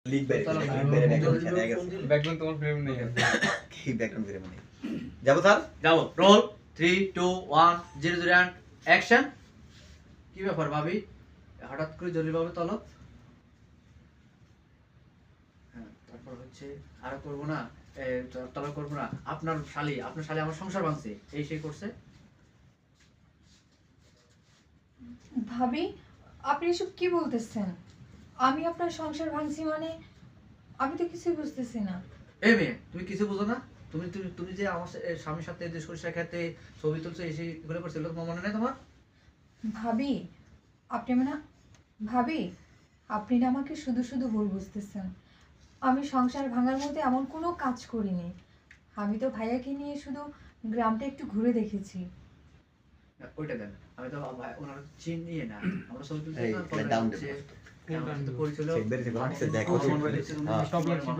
League বাইরে background তোমার frame নেই কি ব্যাকগ্রাউন্ড ফ্রেম নেই যাবো স্যার যাবো রোল 3 2 1 0 0 এন্ড অ্যাকশন কি ব্যাপার ভাবি হঠাৎ করে জলিভাবে তলব হ্যাঁ তারপর হচ্ছে আর করব না তলব করব না আপনার শালি আমার সংসার ভাঙছে এই সেই করছে ভাবি আপনি এসব কি বলতেছেন? আমি আপনার সংসার ভাঙছি মানে আমি তো কিছুই বুঝতেছি না। এই মেয়ে তুমি কিছু বুঝো না তুমি তুমি তুমি যে আমার স্বামীর সাথে দেশ করে শেখাতে ছবি তুলছো এসে এগুলো করছো এগুলো তোমার মনে নেই তোমার ভাবি আপনি মানে ভাবি আপনি না আমাকে শুধু শুধু ভুল বুঝতেছেন। আমি সংসার ভাঙার মধ্যে এমন কোনো কাজ করিনি। আমি তো ভাইয়াকে নিয়ে শুধু গ্রামটা একটু ঘুরে দেখেছি। ওইটা দেন আমি তো ওনার চিনি না আমরা ছবি তুলছি এই না ডাউন পরিচয় দেখো হ্যাঁ। দেখো